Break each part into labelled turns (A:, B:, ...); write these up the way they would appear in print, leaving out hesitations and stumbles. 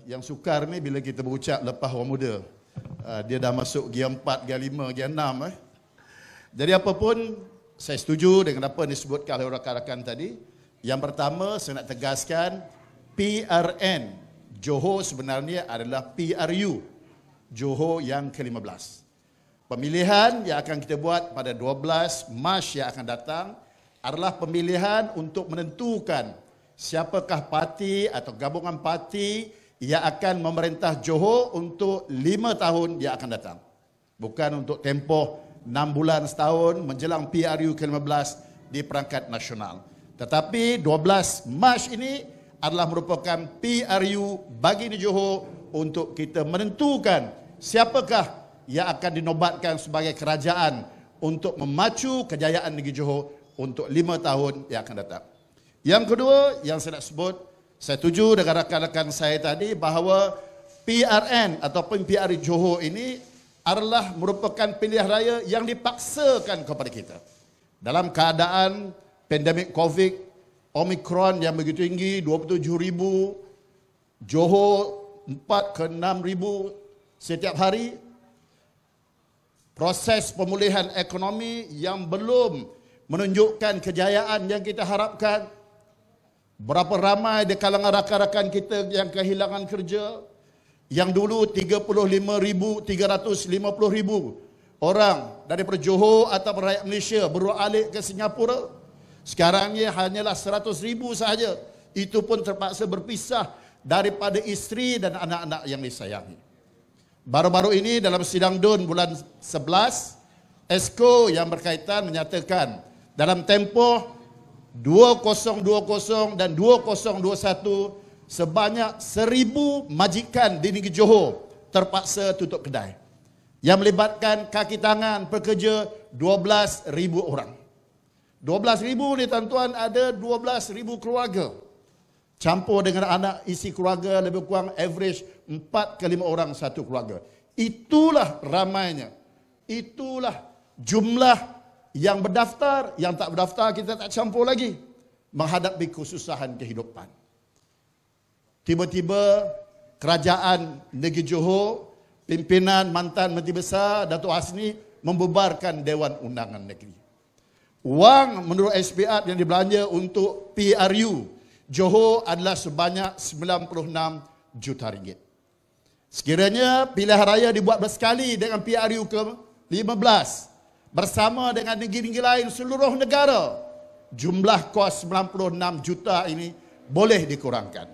A: Yang sukar ni bila kita berucap lepas orang muda. Dia dah masuk gear 4, gear 5, gear 6. Jadi apapun, saya setuju dengan apa yang disebutkan oleh rakan-rakan tadi. Yang pertama, saya nak tegaskan, PRN Johor sebenarnya adalah PRU Johor yang ke-15. Pemilihan yang akan kita buat pada 12 Mac yang akan datang adalah pemilihan untuk menentukan siapakah parti atau gabungan parti yang akan memerintah Johor untuk 5 tahun yang akan datang. Bukan untuk tempoh 6 bulan setahun menjelang PRU ke-15 di perangkat nasional. Tetapi 12 Mac ini adalah merupakan PRU bagi di Johor untuk kita menentukan siapakah yang akan dinobatkan sebagai kerajaan untuk memacu kejayaan negeri Johor untuk 5 tahun yang akan datang. Yang kedua yang saya nak sebut, saya setuju dengan rakan-rakan saya tadi bahawa PRN ataupun PRU Johor ini adalah merupakan pilihan raya yang dipaksakan kepada kita. Dalam keadaan pandemik COVID, Omicron yang begitu tinggi, 27,000, Johor 4 ke 6,000 setiap hari. Proses pemulihan ekonomi yang belum menunjukkan kejayaan yang kita harapkan. Berapa ramai di kalangan rakan-rakan kita yang kehilangan kerja. Yang dulu 35,000, 350,000 orang daripada Johor atau rakyat Malaysia beralih ke Singapura. Sekarang ni hanyalah 100,000 sahaja. Itu pun terpaksa berpisah daripada isteri dan anak-anak yang disayangi. Baru-baru ini dalam sidang DUN bulan 11, Esko yang berkaitan menyatakan dalam tempoh 2020 dan 2021 sebanyak 1,000 majikan di negeri Johor terpaksa tutup kedai. Yang melibatkan kaki tangan pekerja 12,000 orang. 12,000 ni tuan-tuan ada 12,000 keluarga. Campur dengan anak isi keluarga lebih kurang average 4 ke 5 orang satu keluarga. Itulah ramainya. Itulah jumlah yang berdaftar, yang tak berdaftar kita tak campur lagi. Menghadapi kesusahan kehidupan. Tiba-tiba kerajaan negeri Johor, pimpinan mantan Menteri Besar Datuk Hasni membubarkan Dewan Undangan Negeri. Wang menurut SPR yang dibelanja untuk PRU Johor adalah sebanyak 96 juta ringgit. Sekiranya pilihan raya dibuat bersekali dengan PRU ke-15 bersama dengan negeri-negeri lain seluruh negara, jumlah kos 96 juta ini boleh dikurangkan.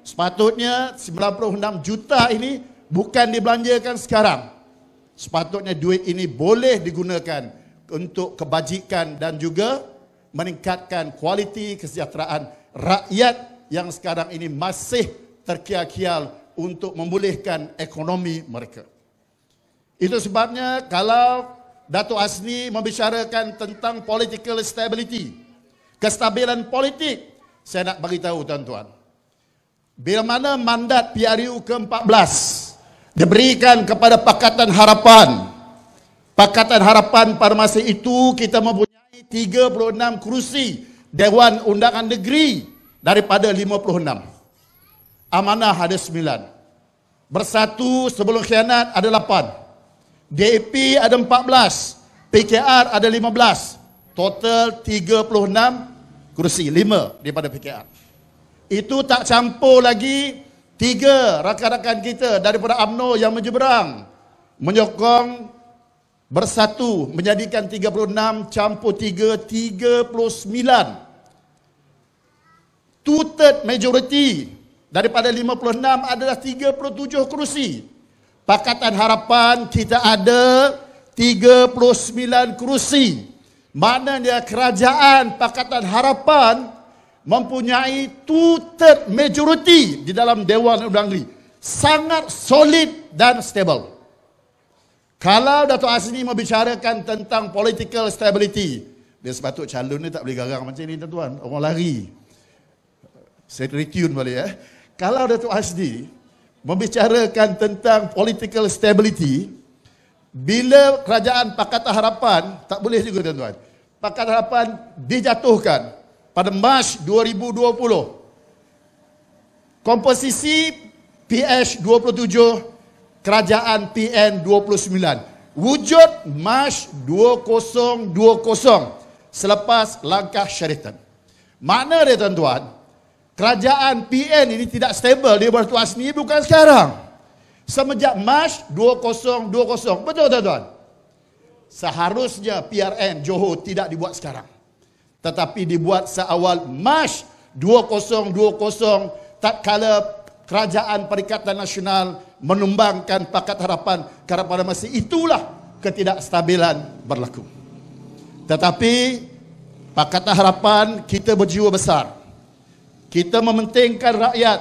A: Sepatutnya 96 juta ini bukan dibelanjakan sekarang. Sepatutnya duit ini boleh digunakan untuk kebajikan dan juga meningkatkan kualiti kesejahteraan rakyat yang sekarang ini masih terkial-kial untuk memulihkan ekonomi mereka. Itu sebabnya kalau Datuk Hasni membicarakan tentang political stability, kestabilan politik, saya nak bagi tahu tuan-tuan. Bila mana mandat PRU ke-14 diberikan kepada Pakatan Harapan. Pakatan Harapan pada masa itu kita mempunyai 36 kerusi Dewan Undangan Negeri daripada 56. Amanah ada 9. Bersatu sebelum khianat ada 8. DAP ada 14. PKR ada 15. Total 36 kerusi, 5 daripada PKR. Itu tak campur lagi 3 rakan-rakan kita daripada UMNO yang menyeberang menyokong bersatu menjadikan 36 campur 3, 39. Two-third majority daripada 56 adalah 37 kerusi. Pakatan Harapan kita ada 39 kerusi. Maknanya kerajaan Pakatan Harapan mempunyai two-third majority di dalam Dewan Undangan Negeri. Sangat solid dan stable. Kalau Datuk Hasni membicarakan tentang political stability, dia sepatut calon ni tak boleh garang macam ni tuan-tuan. Orang lari. Saya retune balik . Kalau Datuk Hasni membicarakan tentang political stability, bila kerajaan Pakatan Harapan, tak boleh juga tuan-tuan. Pakatan Harapan dijatuhkan pada Mac 2020. Komposisi PH27, Kerajaan PN 29. Wujud Mac 2020 selepas langkah Sheraton. Makna dia tuan-tuan, kerajaan PN ini tidak stabil di Batu Asni bukan sekarang. Semenjak Mac 2020. Betul tuan-tuan? Seharusnya PRN Johor tidak dibuat sekarang, tetapi dibuat seawal Mac 2020 tatkala Kerajaan Perikatan Nasional menumbangkan Pakatan Harapan, kerana pada masa itulah ketidakstabilan berlaku. Tetapi Pakatan Harapan kita berjiwa besar. Kita mementingkan rakyat.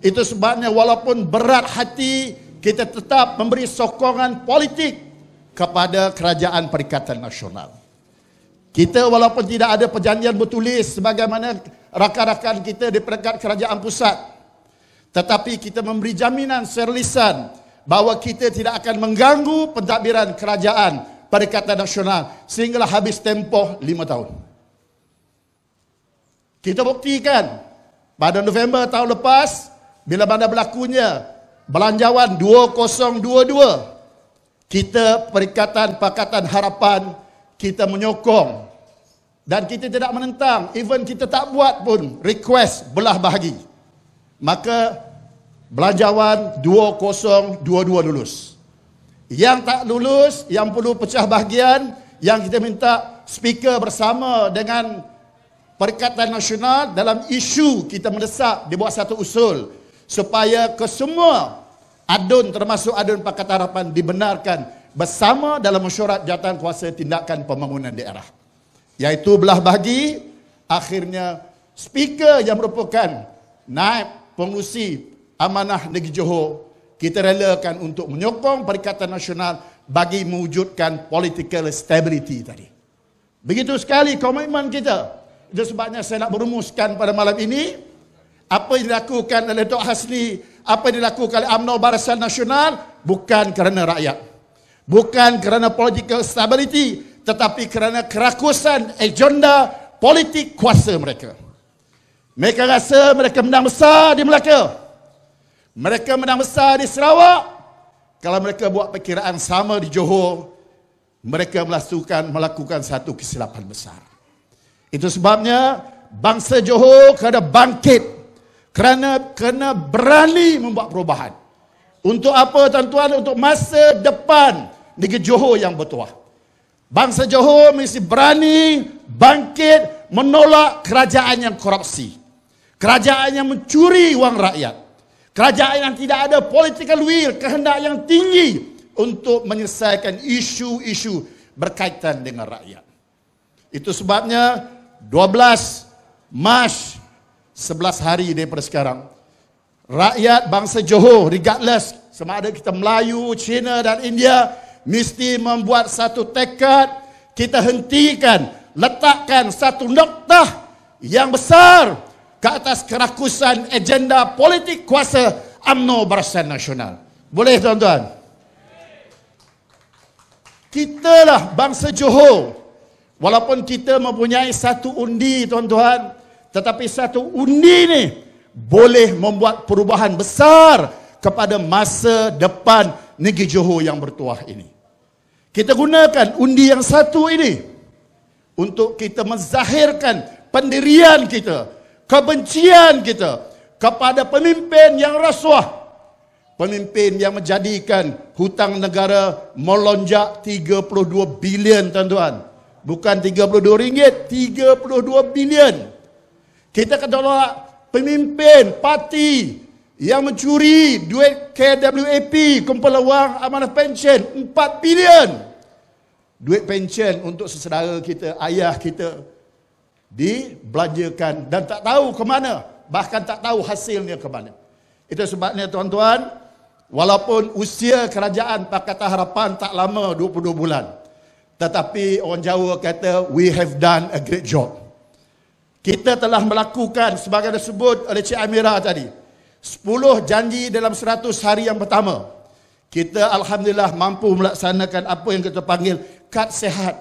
A: Itu sebabnya walaupun berat hati, kita tetap memberi sokongan politik kepada Kerajaan Perikatan Nasional. Kita walaupun tidak ada perjanjian bertulis sebagaimana rakan-rakan kita di peringkat kerajaan pusat, tetapi kita memberi jaminan secara lisan bahawa kita tidak akan mengganggu pentadbiran Kerajaan Perikatan Nasional sehinggalah habis tempoh 5 tahun. Kita buktikan pada November tahun lepas, bila mana berlakunya Belanjawan 2022, kita Perikatan Pakatan Harapan, kita menyokong dan kita tidak menentang, even kita tak buat pun request belah bahagi. Maka Belanjawan 2022 lulus. Yang tak lulus, yang perlu pecah bahagian, yang kita minta speaker bersama dengan Perikatan Nasional dalam isu kita mendesak dibuat satu usul supaya kesemua adun termasuk adun Pakatan Harapan dibenarkan bersama dalam mesyuarat jawatan kuasa tindakan pembangunan daerah. Iaitu belah bahagi, akhirnya speaker yang merupakan naib pengurusi amanah negeri Johor, kita relakan untuk menyokong Perikatan Nasional bagi mewujudkan political stability tadi. Begitu sekali komitmen kita. Itu sebabnya saya nak merumuskan pada malam ini apa yang dilakukan oleh Datuk Hasni, apa yang dilakukan oleh UMNO Barisan Nasional bukan kerana rakyat, bukan kerana political stability, tetapi kerana kerakusan agenda politik kuasa mereka. Mereka rasa mereka menang besar di Melaka, mereka menang besar di Sarawak. Kalau mereka buat perkiraan sama di Johor, mereka melakukan satu kesilapan besar. Itu sebabnya bangsa Johor kena bangkit, kena berani membuat perubahan. Untuk apa tuan-tuan? Untuk masa depan negeri Johor yang bertuah. Bangsa Johor mesti berani bangkit menolak kerajaan yang korupsi, kerajaan yang mencuri wang rakyat, kerajaan yang tidak ada political will, kehendak yang tinggi untuk menyelesaikan isu-isu berkaitan dengan rakyat. Itu sebabnya 12 Mac, 11 hari daripada sekarang, rakyat bangsa Johor, regardless sama ada kita Melayu, Cina dan India, mesti membuat satu tekad. Kita hentikan, letakkan satu noktah yang besar ke atas kerakusan agenda politik kuasa UMNO Barisan Nasional. Boleh tuan-tuan? Kitalah bangsa Johor, walaupun kita mempunyai satu undi tuan-tuan, tetapi satu undi ni boleh membuat perubahan besar kepada masa depan negeri Johor yang bertuah ini. Kita gunakan undi yang satu ini untuk kita menzahirkan pendirian kita, kebencian kita kepada pemimpin yang rasuah, pemimpin yang menjadikan hutang negara melonjak 32 bilion tuan-tuan. Bukan 32 ringgit, 32 bilion. Kita kena tolak pemimpin parti yang mencuri duit KWAP, kumpulan wang amanah pension 4 bilion. Duit pension untuk saudara kita, ayah kita dibelanjakan dan tak tahu ke mana, bahkan tak tahu hasilnya ke mana. Itu sebabnya tuan-tuan, walaupun usia kerajaan Pakatan Harapan tak lama, 22 bulan, tetapi orang Jawa kata we have done a great job. Kita telah melakukan sebagaimana disebut oleh Cik Amira tadi, 10 janji dalam 100 hari yang pertama. Kita alhamdulillah mampu melaksanakan apa yang kita panggil kad sehat.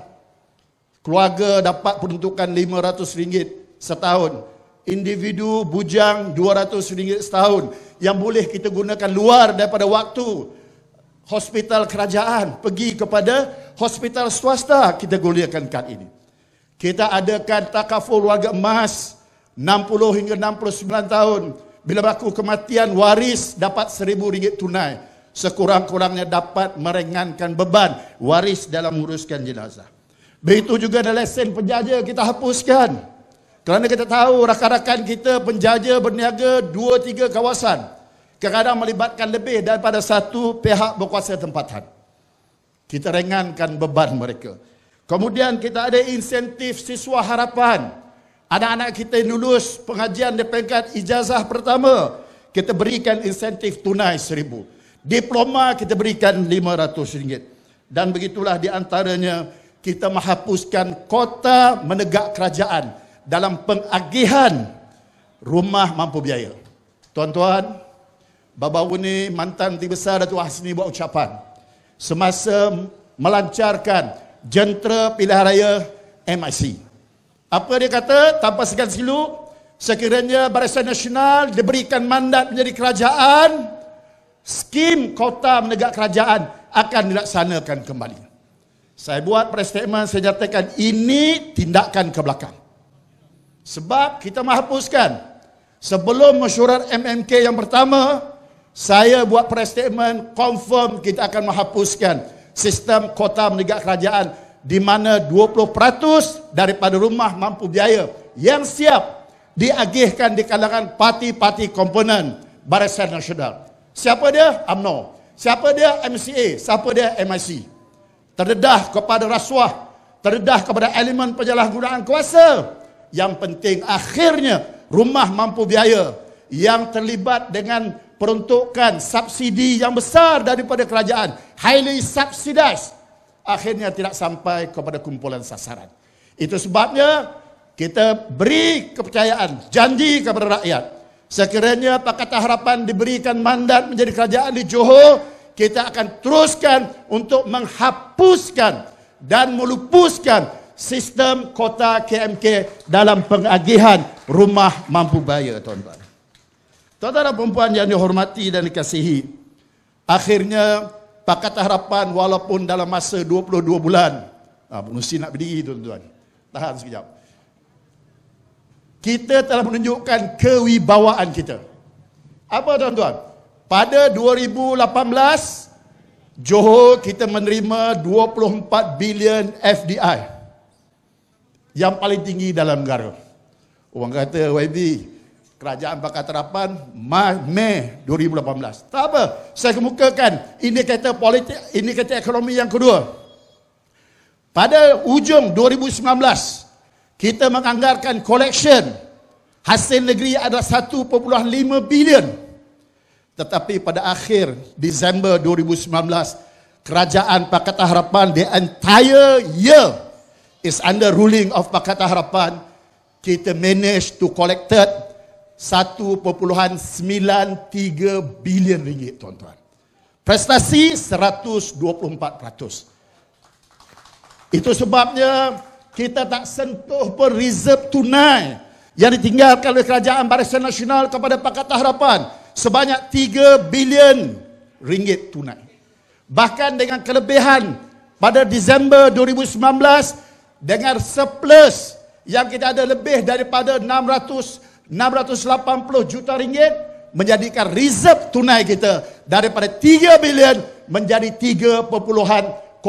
A: Keluarga dapat peruntukan RM500 setahun. individu bujang RM200 setahun yang boleh kita gunakan luar daripada waktu hospital kerajaan, pergi kepada hospital swasta, kita gunakan kad ini. Kita adakan takaful warga emas 60 hingga 69 tahun. Bila berlaku kematian, waris dapat RM1,000 tunai. Sekurang-kurangnya dapat meringankan beban waris dalam menguruskan jenazah. Begitu juga dalam lesen penjaja kita hapuskan. Kerana kita tahu rakan-rakan kita penjaja berniaga 2-3 kawasan. Kadang-kadang melibatkan lebih daripada satu pihak berkuasa tempatan. Kita ringankan beban mereka. Kemudian kita ada insentif siswa harapan. Anak-anak kita yang lulus pengajian di peringkat ijazah pertama, kita berikan insentif tunai RM1,000. Diploma kita berikan RM500. Dan begitulah di antaranya kita menghapuskan kota menegak kerajaan dalam pengagihan rumah mampu biaya. Tuan-tuan, baru-baru ni mantan Menteri Besar Datuk Hasni buat ucapan semasa melancarkan jentera pilihan raya MIC. Apa dia kata? Tanpa segan silu, sekiranya Barisan Nasional diberikan mandat menjadi kerajaan, skim kota menegak kerajaan akan dilaksanakan kembali. Saya buat press statement, saya nyatakan ini tindakan ke belakang. Sebab kita menghapuskan. Sebelum mesyuarat MMK yang pertama, saya buat press statement confirm kita akan menghapuskan sistem kota menegak kerajaan di mana 20% daripada rumah mampu biaya yang siap diagihkan di kalangan parti-parti komponen Barisan Nasional. Siapa dia? UMNO. Siapa dia? MCA. Siapa dia? MIC. Terdedah kepada rasuah, terdedah kepada elemen penyalahgunaan kuasa. Yang penting akhirnya rumah mampu biaya yang terlibat dengan peruntukan subsidi yang besar daripada kerajaan, highly subsidized, akhirnya tidak sampai kepada kumpulan sasaran. Itu sebabnya kita beri kepercayaan, janji kepada rakyat. Sekiranya Pakatan Harapan diberikan mandat menjadi kerajaan di Johor, kita akan teruskan untuk menghapuskan dan melupuskan sistem kota KMK dalam pengagihan rumah mampu biaya, tuan-tuan. Tuan-tuan dan perempuan yang dihormati dan dikasihi, akhirnya Pakatan Harapan walaupun dalam masa 22 bulan, mesti nak berdiri tuan-tuan, tahan sekejap. Kita telah menunjukkan kewibawaan kita. Apa tuan-tuan? Pada 2018, Johor kita menerima 24 bilion FDI. Yang paling tinggi dalam negara. Orang kata YB, Kerajaan Pakatan Harapan Mei 2018. Tak apa, saya kemukakan indikator politik, indikator ekonomi yang kedua. Pada ujung 2019, kita menganggarkan collection hasil negeri adalah 1.5 bilion. Tetapi pada akhir Disember 2019, Kerajaan Pakatan Harapan the entire year is under ruling of Pakatan Harapan, kita manage to collected 1.93 bilion ringgit, tuan-tuan. Prestasi 124%. Itu sebabnya kita tak sentuh pun reserve tunai yang ditinggalkan oleh Kerajaan Barisan Nasional kepada Pakatan Harapan sebanyak 3 bilion ringgit tunai. Bahkan dengan kelebihan pada Disember 2019 dengan surplus yang kita ada lebih daripada 680 juta ringgit, menjadikan reserve tunai kita daripada 3 bilion menjadi 3.068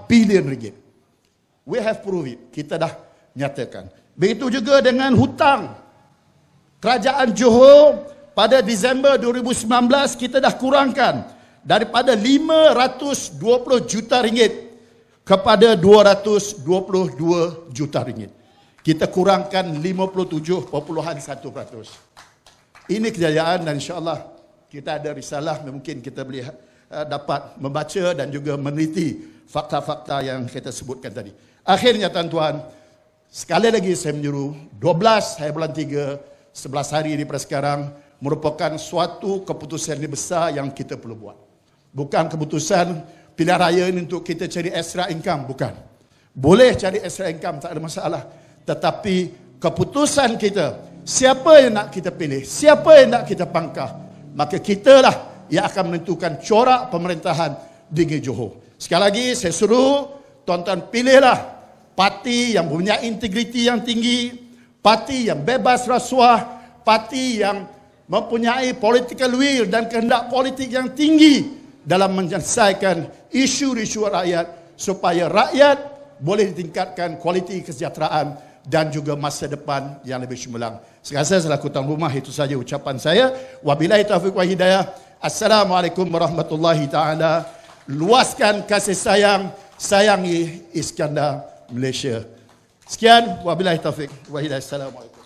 A: bilion ringgit. We have proved it. Kita dah nyatakan. Begitu juga dengan hutang. Kerajaan Johor pada Disember 2019 kita dah kurangkan daripada 520 juta ringgit kepada 222 juta ringgit. Kita kurangkan 57.1%. Ini kejayaan dan insya-Allah kita ada risalah, mungkin kita boleh dapat membaca dan juga meneliti fakta-fakta yang kita sebutkan tadi. Akhirnya tuan-tuan, sekali lagi saya menyuruh 12 hari bulan 3, 11 hari daripada sekarang merupakan suatu keputusan yang besar yang kita perlu buat. Bukan keputusan pilihan raya ini untuk kita cari extra income, bukan. Boleh cari extra income, tak ada masalah. Tetapi keputusan kita, siapa yang nak kita pilih, siapa yang nak kita pangkah, maka kitalah yang akan menentukan corak pemerintahan di negeri Johor. Sekali lagi saya suruh tuan-tuan pilihlah parti yang punya integriti yang tinggi, parti yang bebas rasuah, parti yang mempunyai political will dan kehendak politik yang tinggi dalam menyelesaikan isu-isu rakyat supaya rakyat boleh ditingkatkan kualiti kesejahteraan dan juga masa depan yang lebih cemerlang. Sekali saya selaku tuan rumah, itu saja ucapan saya. Wabillahi taufiq wa hidayah. Assalamualaikum warahmatullahi taala. Luaskan kasih sayang, sayangi Iskandar Malaysia. Sekian, wabillahi taufiq wa hidayah. Assalamualaikum.